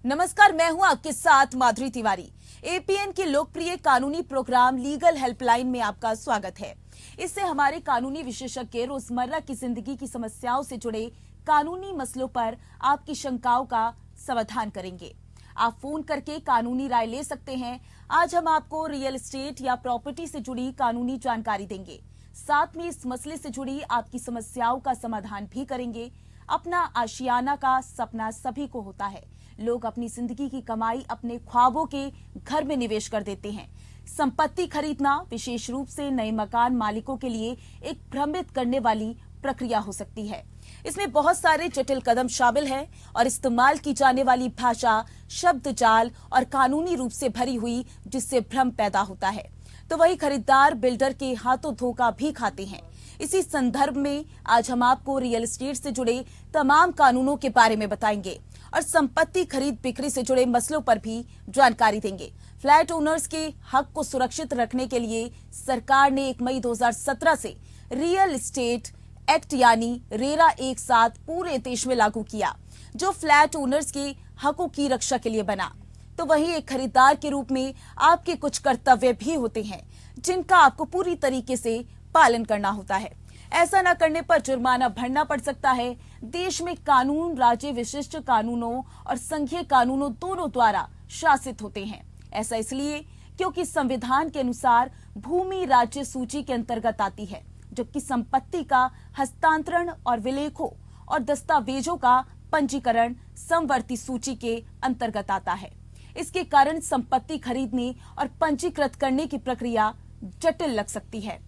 नमस्कार, मैं हूं आपके साथ माधुरी तिवारी। एपीएन के लोकप्रिय कानूनी प्रोग्राम लीगल हेल्पलाइन में आपका स्वागत है। इससे हमारे कानूनी विशेषज्ञ रोजमर्रा की जिंदगी की समस्याओं से जुड़े कानूनी मसलों पर आपकी शंकाओं का समाधान करेंगे। आप फोन करके कानूनी राय ले सकते हैं। आज हम आपको रियल एस्टेट या प्रॉपर्टी से जुड़ी कानूनी जानकारी देंगे, साथ में इस मसले से जुड़ी आपकी समस्याओं का समाधान भी करेंगे। अपना आशियाना का सपना सभी को होता है। लोग अपनी जिंदगी की कमाई अपने ख्वाबों के घर में निवेश कर देते हैं। संपत्ति खरीदना विशेष रूप से नए मकान मालिकों के लिए एक भ्रमित करने वाली प्रक्रिया हो सकती है। इसमें बहुत सारे जटिल कदम शामिल हैं और इस्तेमाल की जाने वाली भाषा, शब्द जाल और कानूनी रूप से भरी हुई, जिससे भ्रम पैदा होता है। तो वही खरीदार बिल्डर के हाथों धोखा भी खाते हैं। इसी संदर्भ में आज हम आपको रियल एस्टेट से जुड़े तमाम कानूनों के बारे में बताएंगे और संपत्ति खरीद बिक्री से जुड़े मसलों पर भी जानकारी देंगे। फ्लैट ओनर्स के हक को सुरक्षित रखने के लिए सरकार ने 1 मई 2017 से रियल एस्टेट एक्ट यानी रेरा एक साथ पूरे देश में लागू किया, जो फ्लैट ओनर्स के हकों की रक्षा के लिए बना। तो वहीं एक खरीदार के रूप में आपके कुछ कर्तव्य भी होते हैं, जिनका आपको पूरी तरीके से पालन करना होता है। ऐसा न करने पर जुर्माना भरना पड़ सकता है। देश में कानून राज्य विशिष्ट कानूनों और संघीय कानूनों दोनों द्वारा शासित होते हैं। ऐसा इसलिए क्योंकि संविधान के अनुसार भूमि राज्य सूची के अंतर्गत आती है, जबकि संपत्ति का हस्तांतरण और विलेखों और दस्तावेजों का पंजीकरण समवर्ती सूची के अंतर्गत आता है। इसके कारण संपत्ति खरीदने और पंजीकृत करने की प्रक्रिया जटिल लग सकती है।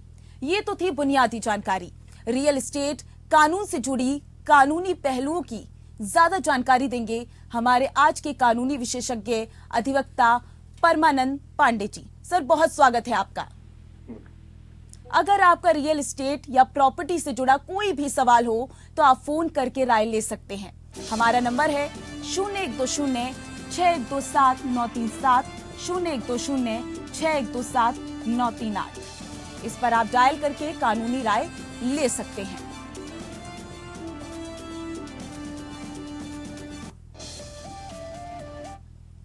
ये तो थी बुनियादी जानकारी। रियल एस्टेट कानून से जुड़ी कानूनी पहलुओं की ज्यादा जानकारी देंगे हमारे आज के कानूनी विशेषज्ञ अधिवक्ता परमानंद पांडे जी। सर, बहुत स्वागत है आपका। अगर आपका रियल एस्टेट या प्रॉपर्टी से जुड़ा कोई भी सवाल हो तो आप फोन करके राय ले सकते हैं। हमारा नंबर है 0120-6127-937, 0120-6127-938। इस पर आप डायल करके कानूनी राय ले सकते हैं।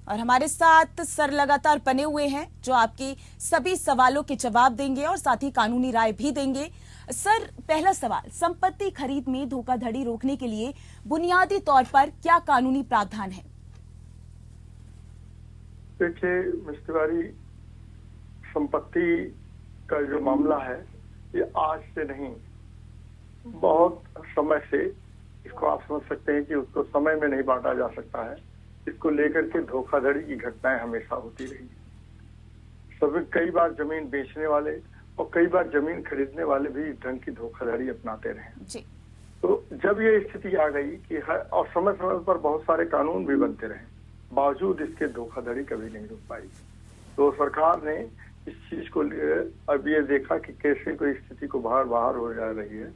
और हमारे साथ सर लगातार बने हुए हैं, जो आपके सभी सवालों के जवाब देंगे और साथ ही कानूनी राय भी देंगे। सर, पहला सवाल, संपत्ति खरीद में धोखाधड़ी रोकने के लिए बुनियादी तौर पर क्या कानूनी प्रावधान है? देखिए मिस्टर तिवारी, संपत्ति का जो मामला है ये आज से नहीं, बहुत समय से इसको आप समझ सकते हैं कि उसको समय में नहीं बांटा जा सकता है। इसको लेकर के धोखाधड़ी की घटनाएं हमेशा होती रही। सभी कई बार जमीन बेचने वाले और कई बार जमीन खरीदने वाले भी इस ढंग की धोखाधड़ी अपनाते रहे जी। तो जब ये स्थिति आ गई कि और समय समय पर बहुत सारे कानून भी बनते रहे, बावजूद इसके धोखाधड़ी कभी नहीं रुक पाई। तो सरकार ने इस चीज को अब ये देखा कि कैसे कोई स्थिति को बाहर हो जा रही है।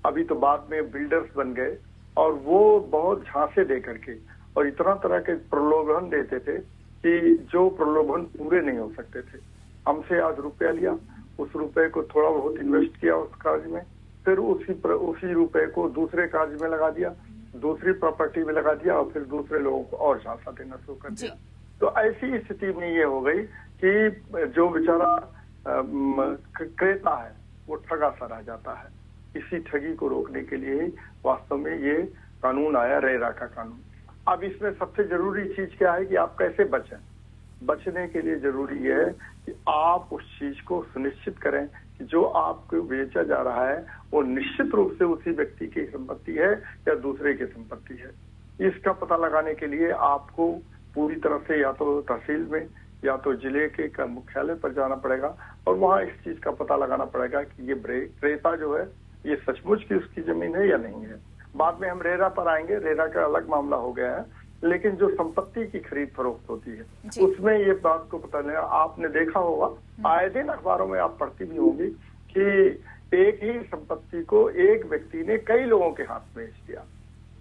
अभी तो बाद में बिल्डर्स बन गए और वो बहुत झांसे दे करके और इतना तरह के प्रलोभन देते थे कि जो प्रलोभन पूरे नहीं हो सकते थे। हमसे आज रुपया लिया, उस रुपए को थोड़ा बहुत इन्वेस्ट किया उस कार्य में, फिर उसी रुपए को दूसरे कार्य में लगा दिया, दूसरी प्रॉपर्टी में लगा दिया और फिर दूसरे लोगों को और झांसा देना शुरू कर दिया। तो ऐसी स्थिति में ये हो गई कि जो बेचारा क्रेता है वो ठगा सा रह जाता है। इसी ठगी को रोकने के लिए वास्तव में ये कानून आया, रेरा का कानून। अब इसमें सबसे जरूरी चीज क्या है कि आप कैसे बचें। बचने के लिए जरूरी है कि आप उस चीज को सुनिश्चित करें कि जो आपको बेचा जा रहा है वो निश्चित रूप से उसी व्यक्ति की संपत्ति है या दूसरे की संपत्ति है। इसका पता लगाने के लिए आपको पूरी तरह से या तो तहसील में या तो जिले के मुख्यालय पर जाना पड़ेगा और वहां इस चीज का पता लगाना पड़ेगा कि ये क्रेता जो है ये सचमुच की उसकी जमीन है या नहीं है। बाद में हम रेरा पर आएंगे, रेरा का अलग मामला हो गया है। लेकिन जो संपत्ति की खरीद फरोख्त होती है उसमें ये बात को पता नहीं, आपने देखा होगा, आए दिन अखबारों में आप पढ़ती भी होंगी कि एक ही संपत्ति को एक व्यक्ति ने कई लोगों के हाथ में बेच दिया।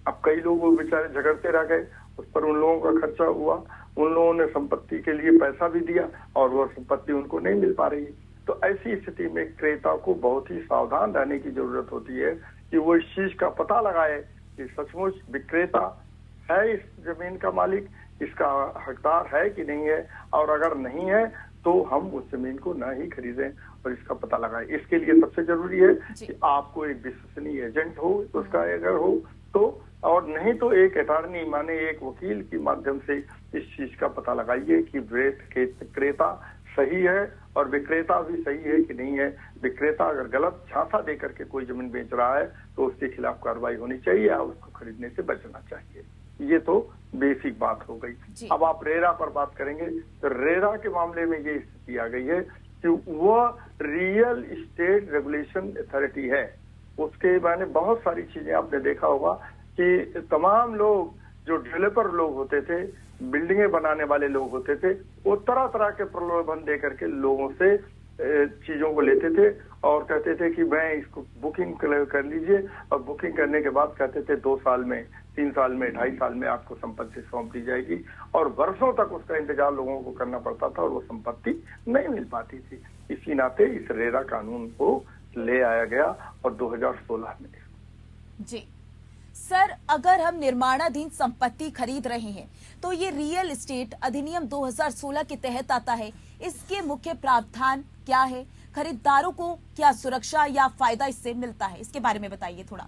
अब कई लोग बेचारे झगड़ते रह गए, उस पर उन लोगों का खर्चा हुआ, उन लोगों ने संपत्ति के लिए पैसा भी दिया और वह संपत्ति उनको नहीं मिल पा रही। तो ऐसी स्थिति में क्रेता को बहुत ही सावधान रहने की जरूरत होती है कि वो इस चीज का पता लगाए कि सचमुच विक्रेता है इस जमीन का मालिक इसका हकदार है कि नहीं है, और अगर नहीं है तो हम उस जमीन को न ही खरीदें और इसका पता लगाएं। इसके लिए सबसे जरूरी है कि आपको एक विश्वसनीय एजेंट हो उसका, अगर हो तो, और नहीं तो एक अटॉर्नी माने एक वकील के माध्यम से इस चीज का पता लगाइए कि विक्रेता सही है और विक्रेता भी सही है कि नहीं है। विक्रेता अगर गलत झांसा दे करके कोई जमीन बेच रहा है तो उसके खिलाफ कार्रवाई होनी चाहिए और उसको खरीदने से बचना चाहिए। ये तो बेसिक बात हो गई। अब आप रेरा पर बात करेंगे तो रेरा के मामले में ये स्थिति आ गई है कि वह रियल एस्टेट रेगुलेशन अथॉरिटी है। उसके मैंने बहुत सारी चीजें आपने देखा होगा कि तमाम लोग जो डेवलपर लोग होते थे, बिल्डिंगें बनाने वाले लोग होते थे, वो तरह तरह के प्रलोभन दे करके लोगों से चीजों को लेते थे और कहते थे कि मैं इसको बुकिंग कर लीजिए, और बुकिंग करने के बाद कहते थे 2 साल में, 3 साल में, 2.5 साल में आपको संपत्ति सौंप दी जाएगी, और वर्षों तक उसका इंतजार लोगों को करना पड़ता था और वो संपत्ति नहीं मिल पाती थी। इसी नाते इस रेरा कानून को ले आया गया और 2016 में। जी सर, अगर हम निर्माणाधीन संपत्ति खरीद रहे हैं तो ये रियल एस्टेट अधिनियम 2016 के तहत आता है। इसके मुख्य प्रावधान क्या है? खरीदारों को क्या सुरक्षा या फायदा इससे मिलता है? इसके बारे में बताइए थोड़ा।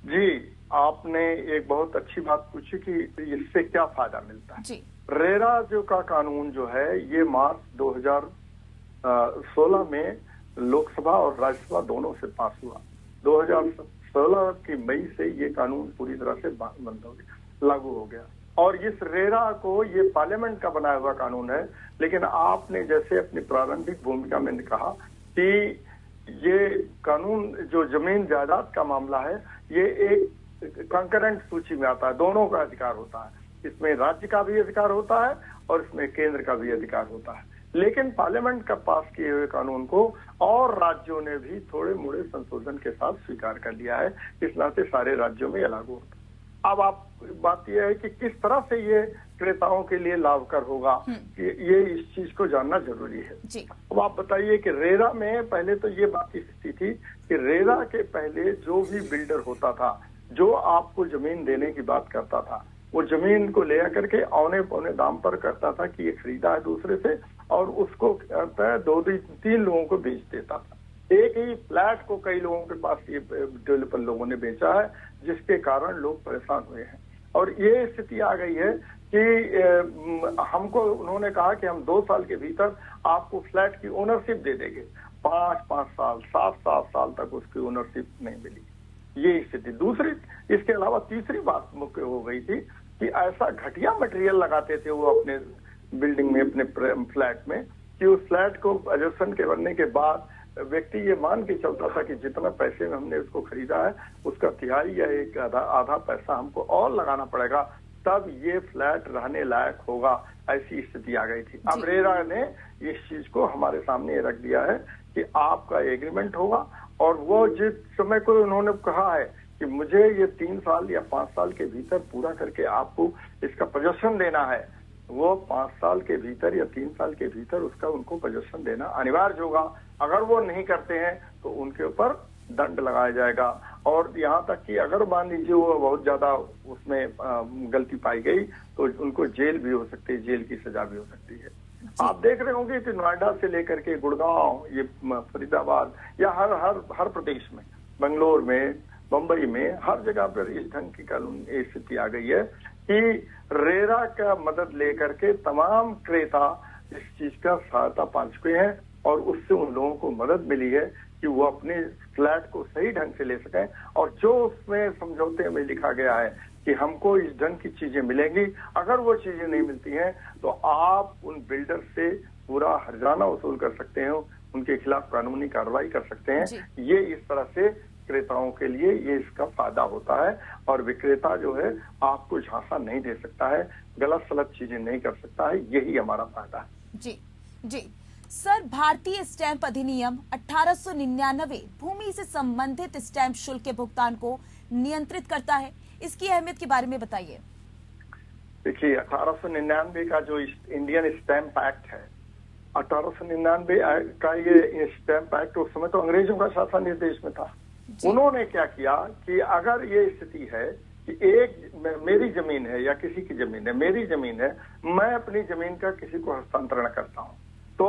जी, आपने एक बहुत अच्छी बात पूछी कि इससे क्या फायदा मिलता है। जी, रेरा जो का कानून जो है ये मार्च 2016 में लोकसभा और राज्यसभा दोनों से पास हुआ। 2016 की मई से ये कानून पूरी तरह से बंद हो गया, लागू हो गया। और इस रेरा को ये पार्लियामेंट का बनाया हुआ कानून है, लेकिन आपने जैसे अपनी प्रारंभिक भूमिका में कहा कि ये कानून जो जमीन जायदाद का मामला है ये एक कंकरेंट सूची में आता है, दोनों का अधिकार होता है। इसमें राज्य का भी अधिकार होता है और इसमें केंद्र का भी अधिकार होता है। लेकिन पार्लियामेंट का पास किए हुए कानून को और राज्यों ने भी थोड़े मोड़े संशोधन के साथ स्वीकार कर लिया है। इस नाते सारे राज्यों में ये लागू होता है। अब आप बात यह है कि किस तरह से ये क्रेताओं के लिए लाभकर होगा, कि ये इस चीज को जानना जरूरी है। अब आप बताइए कि रेरा में पहले तो ये बात की स्थिति थी कि रेरा के पहले जो भी बिल्डर होता था, जो आपको जमीन देने की बात करता था, वो जमीन को ले करके औने पौने दाम पर करता था कि ये खरीदा है दूसरे से, और उसको 2-3 लोगों को बेच देता था। एक ही फ्लैट को कई लोगों के पास ये डेवलपर लोगों ने बेचा है, जिसके कारण लोग परेशान हुए हैं। और ये स्थिति आ गई है कि हमको उन्होंने कहा कि हम 2 साल के भीतर आपको फ्लैट की ओनरशिप दे देंगे। 5-5 साल, 7-7 साल तक उसकी ओनरशिप नहीं मिली। ये स्थिति। दूसरी, इसके अलावा तीसरी बात मुख्य हो गई थी कि ऐसा घटिया मटेरियल लगाते थे वो अपने बिल्डिंग में, अपने फ्लैट में, कि उस फ्लैट को एडजस्टमेंट के बनने के बाद व्यक्ति ये मान के चलता था कि जितना पैसे में हमने उसको खरीदा है उसका तिहाई या एक आधा पैसा हमको और लगाना पड़ेगा, तब ये फ्लैट रहने लायक होगा। ऐसी स्थिति आ गई थी। अब रेरा ने इस चीज को हमारे सामने रख दिया है कि आपका एग्रीमेंट होगा, और वो जिस समय को उन्होंने कहा है कि मुझे ये 3 साल या 5 साल के भीतर पूरा करके आपको इसका पोजेशन देना है, वो 5 साल के भीतर या 3 साल के भीतर उसका उनको पोजेशन देना अनिवार्य होगा। अगर वो नहीं करते हैं तो उनके ऊपर दंड लगाया जाएगा, और यहाँ तक कि अगर मान लीजिए वो बहुत ज्यादा उसमें गलती पाई गई तो उनको जेल भी हो सकती है, जेल की सजा भी हो सकती है। आप देख रहे होंगे कि नोएडा से लेकर के गुड़गांव, ये फरीदाबाद, या हर प्रदेश में, बेंगलोर में, मुंबई में, हर जगह पर इस ढंग की कानून स्थिति आ गई है कि रेरा का मदद लेकर के तमाम क्रेता इस चीज का सहायता पा चुके हैं, और उससे उन लोगों को मदद मिली है कि वो अपने फ्लैट को सही ढंग से ले सकें। और जो उसमें समझौते में लिखा गया है कि हमको इस ढंग की चीजें मिलेंगी, अगर वो चीजें नहीं मिलती हैं तो आप उन बिल्डर से पूरा हर्जाना वसूल कर सकते हैं, उनके खिलाफ कानूनी कार्रवाई कर सकते हैं। ये इस तरह से क्रेताओं के लिए ये इसका फायदा होता है, और विक्रेता जो है आपको झांसा नहीं दे सकता है, गलत सलत चीजें नहीं कर सकता है। यही हमारा फायदा है। जी सर, भारतीय स्टैंप अधिनियम 1899 भूमि से संबंधित स्टैंप शुल्क के भुगतान को नियंत्रित करता है। इसकी अहमियत के बारे में बताइए। देखिए, 1899 का जो इंडियन स्टैंप एक्ट है, 1899 का ये स्टैंप एक्ट उस समय तो अंग्रेजों का शासन इस देश में था। उन्होंने क्या किया कि अगर ये स्थिति है कि मेरी जमीन है या किसी की जमीन है, मेरी जमीन है, मैं अपनी जमीन का किसी को हस्तांतरण करता हूँ, तो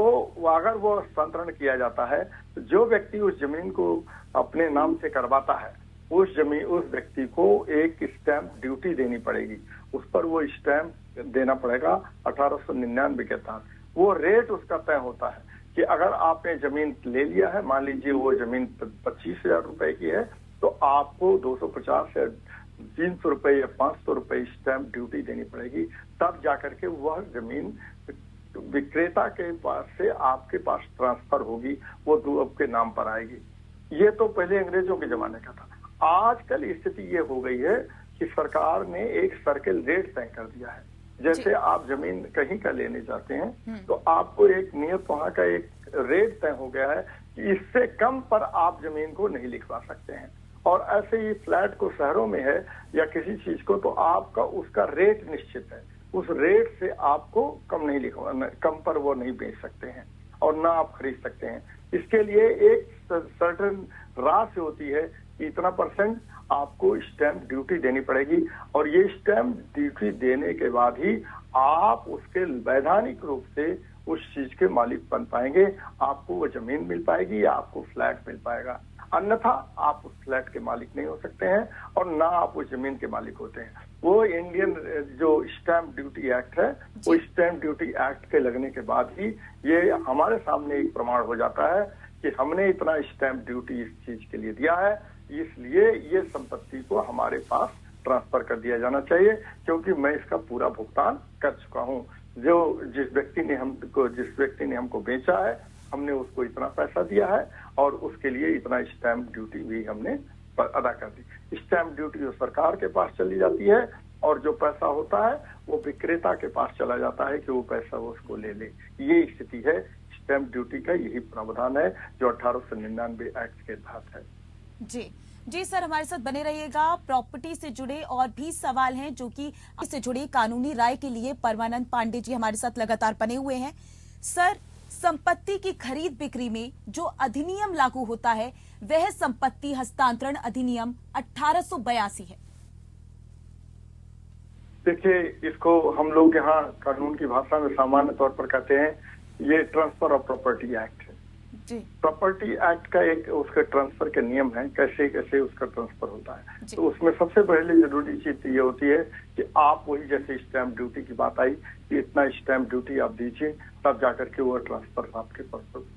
अगर वो हस्तांतरण किया जाता है तो जो व्यक्ति उस जमीन को अपने नाम से करवाता है उस व्यक्ति को एक स्टैंप ड्यूटी देनी पड़ेगी। उस पर वो स्टैंप देना पड़ेगा 1899 के तहत। वो रेट उसका तय होता है कि अगर आपने जमीन ले लिया है, मान लीजिए वो जमीन 25,000 रुपए की है, तो आपको 250 या 300 रुपए या 500 रुपए स्टैंप ड्यूटी देनी पड़ेगी। तब जाकर के वह जमीन विक्रेता के पास से आपके पास ट्रांसफर होगी, वो आपके नाम पर आएगी। ये तो पहले अंग्रेजों के जमाने का था। आजकल स्थिति ये हो गई है कि सरकार ने एक सर्किल रेट तय कर दिया है। जैसे आप जमीन कहीं का लेने जाते हैं तो आपको एक नियत वहां का एक रेट तय हो गया है कि इससे कम पर आप जमीन को नहीं लिखवा सकते हैं। और ऐसे ही फ्लैट को शहरों में है या किसी चीज को, तो आपका उसका रेट निश्चित है, उस रेट से आपको कम नहीं लिखवाना, कम पर वो नहीं बेच सकते हैं और ना आप खरीद सकते हैं। इसके लिए एक सर्टेन राशि होती है कि इतना % आपको स्टैंप ड्यूटी देनी पड़ेगी, और ये स्टैंप ड्यूटी देने के बाद ही आप उसके वैधानिक रूप से उस चीज के मालिक बन पाएंगे। आपको वो जमीन मिल पाएगी या आपको फ्लैट मिल पाएगा, अन्यथा आप उस फ्लैट के मालिक नहीं हो सकते हैं और ना आप उस जमीन के मालिक होते हैं। वो इंडियन जो स्टैंप ड्यूटी एक्ट है, वो स्टैंप ड्यूटी एक्ट के लगने के बाद ही ये हमारे सामने एक प्रमाण हो जाता है कि हमने इतना स्टैंप ड्यूटी इस चीज के लिए दिया है, इसलिए ये संपत्ति को हमारे पास ट्रांसफर कर दिया जाना चाहिए, क्योंकि मैं इसका पूरा भुगतान कर चुका हूँ। जिस व्यक्ति ने हमको बेचा है, हमने उसको इतना पैसा दिया है और उसके लिए इतना स्टैंप ड्यूटी भी हमने अदा कर दी। स्टैंप ड्यूटी जो सरकार के पास चली जाती है और जो पैसा होता है वो विक्रेता के पास चला जाता है कि वो पैसा वो उसको ले ले। ये स्थिति है स्टैंप ड्यूटी का, यही प्रावधान है जो 1899 एक्ट के तहत है। जी सर, हमारे साथ बने रहिएगा। प्रॉपर्टी से जुड़े और भी सवाल हैं जो कि इससे जुड़े कानूनी राय के लिए परमानंद पांडे जी हमारे साथ लगातार बने हुए हैं। सर, संपत्ति की खरीद बिक्री में जो अधिनियम लागू होता है वह संपत्ति हस्तांतरण अधिनियम 1882 है। देखिए, इसको हम लोग यहाँ कानून की भाषा में सामान्य तौर पर कहते हैं ये ट्रांसफर ऑफ प्रॉपर्टी एक्ट है। प्रॉपर्टी एक्ट का एक उसके ट्रांसफर के नियम है, कैसे कैसे उसका ट्रांसफर होता है। तो उसमें सबसे पहले जरूरी चीज ये होती है कि आप वही, जैसे स्टैंप ड्यूटी की बात आई कि इतना स्टैंप ड्यूटी आप दीजिए, तब जाकर के वो ट्रांसफर आपके पास होगी।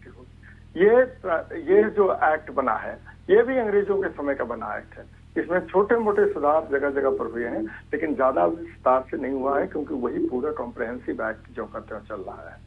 ये जो एक्ट बना है ये भी अंग्रेजों के समय का बना एक्ट है। इसमें छोटे मोटे सुधार जगह जगह पर हुए हैं, लेकिन ज्यादा विस्तार से नहीं हुआ है, क्योंकि वही पूरा कॉम्प्रिहेंसिव एक्ट जो का त्यों चल रहा है।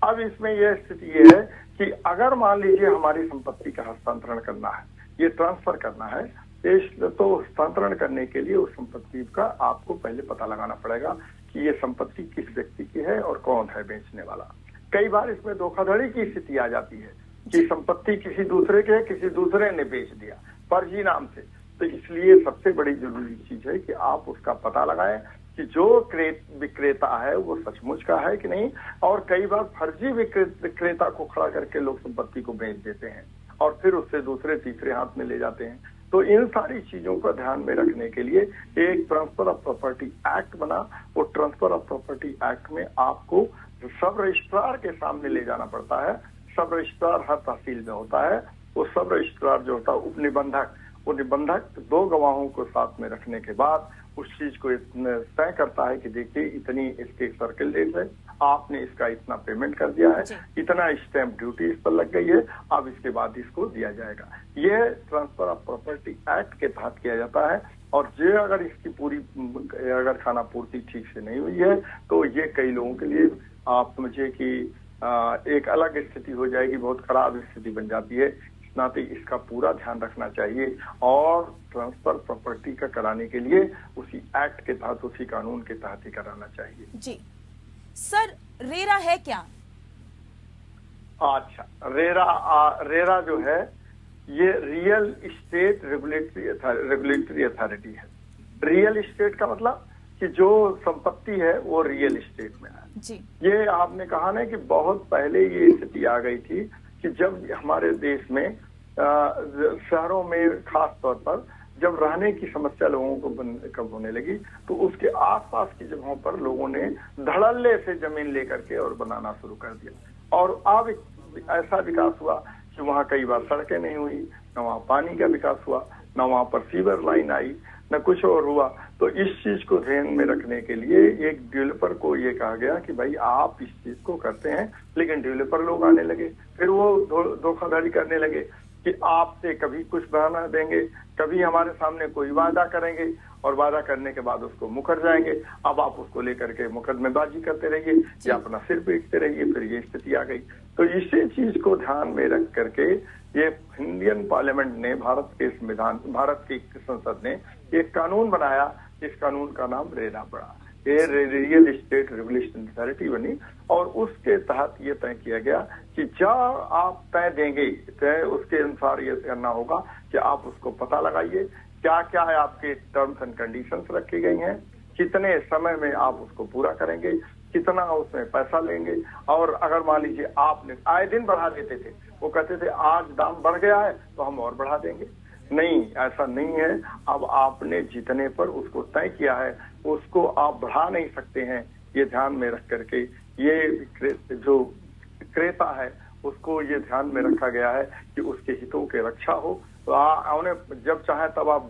अब इसमें यह स्थिति ये है कि अगर मान लीजिए हमारी संपत्ति का हस्तांतरण करना है, ये ट्रांसफर करना है, तो हस्तांतरण करने के लिए उस संपत्ति का आपको पहले पता लगाना पड़ेगा कि ये संपत्ति किस व्यक्ति की है और कौन है बेचने वाला। कई बार इसमें धोखाधड़ी की स्थिति आ जाती है कि संपत्ति किसी दूसरे के, किसी दूसरे ने बेच दिया फर्जी नाम से। तो इसलिए सबसे बड़ी जरूरी चीज है कि आप उसका पता लगाएं कि जो विक्रेता है वो सचमुच का है कि नहीं। और कई बार फर्जी विक्रेता को खड़ा करके लोग संपत्ति को बेच देते हैं और फिर उससे दूसरे तीसरे हाथ में ले जाते हैं। तो इन सारी चीजों को ध्यान में रखने के लिए एक ट्रांसफर ऑफ प्रॉपर्टी एक्ट बना। वो ट्रांसफर ऑफ प्रॉपर्टी एक्ट में आपको सब रजिस्ट्रार के सामने ले जाना पड़ता है। सब रजिस्ट्रार हर तहसील में होता है। वो सब रजिस्ट्रार जो होता है उपनिबंधक, वो निबंधक 2 गवाहों को साथ में रखने के बाद उस चीज को तय करता है कि देखिए इतनी इसके सर्किल रेट है, आपने इसका इतना पेमेंट कर दिया है, इतना स्टैंप ड्यूटी इस पर लग गई है, अब इसके बाद इसको दिया जाएगा। ये ट्रांसफर ऑफ प्रॉपर्टी एक्ट के तहत किया जाता है। और जो अगर इसकी पूरी अगर खाना पूर्ति ठीक से नहीं हुई है तो ये कई लोगों के लिए आप समझिए कि एक अलग स्थिति हो जाएगी, बहुत खराब स्थिति बन जाती है। नाते इसका पूरा ध्यान रखना चाहिए और ट्रांसफर प्रॉपर्टी का कराने के लिए उसी एक्ट के तहत, उसी कानून के तहत ही कराना चाहिए। जी सर, रेरा है क्या? अच्छा, रेरा जो है ये रियल एस्टेट रेगुलेटरी अथॉरिटी है। रियल एस्टेट का मतलब कि जो संपत्ति है वो रियल एस्टेट में है जी। ये आपने कहा ना कि बहुत पहले ये स्थिति आ गई थी कि जब हमारे देश में शहरों में खास तौर पर जब रहने की समस्या लोगों को कम होने लगी तो उसके आसपास की जगहों पर लोगों ने धड़ल्ले से जमीन लेकर के और बनाना शुरू कर दिया। और अब ऐसा विकास हुआ कि वहाँ कई बार सड़कें नहीं हुई, न वहाँ पानी का विकास हुआ, न वहाँ पर सीवर लाइन आई, न कुछ और हुआ। तो इस चीज को ध्यान में रखने के लिए एक डेवलपर को ये कहा गया कि भाई आप इस चीज को करते हैं, लेकिन डेवलपर लोग आने लगे, फिर वो धोखाधड़ी करने लगे कि आपसे कभी कुछ बना देंगे, कभी हमारे सामने कोई वादा करेंगे और वादा करने के बाद उसको मुकर जाएंगे। अब आप उसको लेकर के मुकदमेबाजी करते रहिए या अपना सिर पीटते रहिए। फिर ये स्थिति आ गई। तो इसी चीज को ध्यान में रख करके ये इंडियन पार्लियामेंट ने, भारत के संविधान, भारत की संसद ने एक कानून बनाया। इस कानून का नाम रेरा पड़ा, ये रियल एस्टेट रेगुलेशन अथॉरिटी बनी। और उसके तहत ये तय किया गया कि जब आप तय देंगे, तय उसके अनुसार ये करना होगा कि आप उसको पता लगाइए क्या क्या है आपके टर्म्स एंड कंडीशंस रखी गई हैं, कितने समय में आप उसको पूरा करेंगे, कितना उसमें पैसा लेंगे। और अगर मान लीजिए आपने आए दिन बढ़ा देते थे, वो कहते थे आज दाम बढ़ गया है तो हम और बढ़ा देंगे। नहीं, ऐसा नहीं है। अब आपने जितने पर उसको तय किया है उसको आप बढ़ा नहीं सकते हैं। ये ध्यान में रख करके ये जो क्रेता है उसको ये ध्यान में रखा गया है कि उसके हितों की रक्षा हो। तो जब चाहे तब आप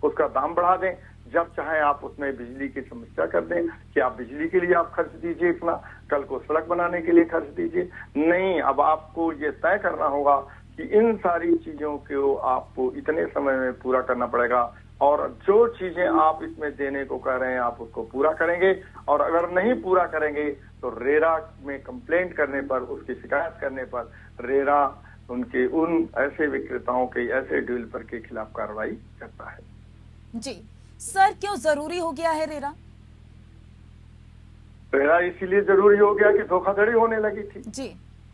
उसका दाम बढ़ा दें, जब चाहे आप उसमें बिजली की समस्या कर दें कि आप बिजली के लिए आप खर्च दीजिए इतना, कल को सड़क बनाने के लिए खर्च दीजिए। नहीं, अब आपको ये तय करना होगा कि इन सारी चीजों को आपको इतने समय में पूरा करना पड़ेगा और जो चीजें आप इसमें देने को कह रहे हैं आप उसको पूरा करेंगे। और अगर नहीं पूरा करेंगे तो रेरा में कंप्लेंट करने पर, उसकी शिकायत करने पर रेरा उनके उन ऐसे विक्रेताओं के, ऐसे डेवलपर के खिलाफ कार्रवाई करता है। जी सर, क्यों जरूरी हो गया है रेरा? रेरा इसीलिए जरूरी हो गया कि धोखाधड़ी होने लगी थी जी।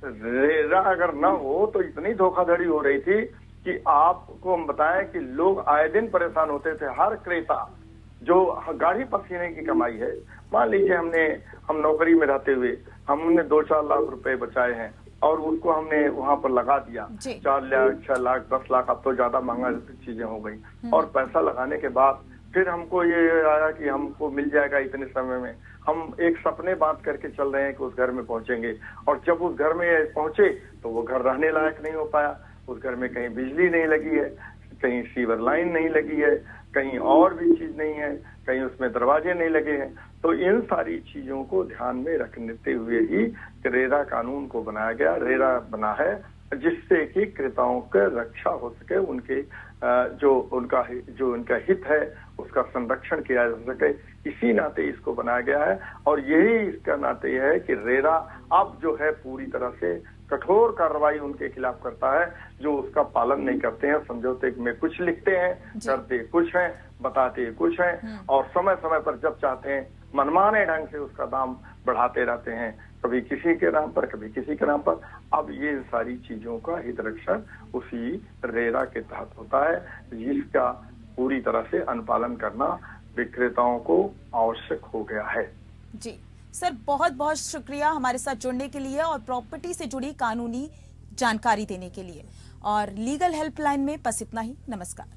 रेरा अगर न हो तो इतनी धोखाधड़ी हो रही थी कि आपको हम बताएं कि लोग आए दिन परेशान होते थे। हर क्रेता जो गाड़ी पसीने की कमाई है, मान लीजिए हम नौकरी में रहते हुए हमने 2-4 लाख रुपए बचाए हैं और उसको हमने वहां पर लगा दिया 4 लाख, 6 लाख, 10 लाख, अब तो ज्यादा महंगा चीजें हो गई। और पैसा लगाने के बाद फिर हमको ये आया कि हमको मिल जाएगा इतने समय में। हम एक सपने बात करके चल रहे हैं कि उस घर में पहुंचेंगे, और जब उस घर में पहुंचे तो वो घर रहने लायक नहीं हो पाया। उस घर में कहीं बिजली नहीं लगी है, कहीं सीवर लाइन नहीं लगी है, कहीं और भी चीज नहीं है, कहीं उसमें दरवाजे नहीं लगे हैं। तो इन सारी चीजों को ध्यान में रखते हुए ही रेरा कानून को बनाया गया। रेरा बना है जिससे कि क्रेताओं की रक्षा हो सके, उनके जो उनका हित है उसका संरक्षण किया जा सके। इसी नाते इसको बनाया गया है। और यही इसका नाते है कि रेरा अब जो है पूरी तरह से कठोर कार्रवाई उनके खिलाफ करता है जो उसका पालन नहीं करते हैं। समझौते में कुछ लिखते हैं, करते कुछ हैं, बताते कुछ हैं, और समय समय पर जब चाहते हैं मनमाने ढंग से उसका दाम बढ़ाते रहते हैं, कभी किसी के नाम पर, कभी किसी के नाम पर। अब ये सारी चीजों का हित रक्षण उसी रेरा के तहत होता है, जिसका पूरी तरह से अनुपालन करना विक्रेताओं को आवश्यक हो गया है। जी सर, बहुत बहुत शुक्रिया हमारे साथ जुड़ने के लिए और प्रॉपर्टी से जुड़ी कानूनी जानकारी देने के लिए। और लीगल हेल्पलाइन में बस इतना ही। नमस्कार।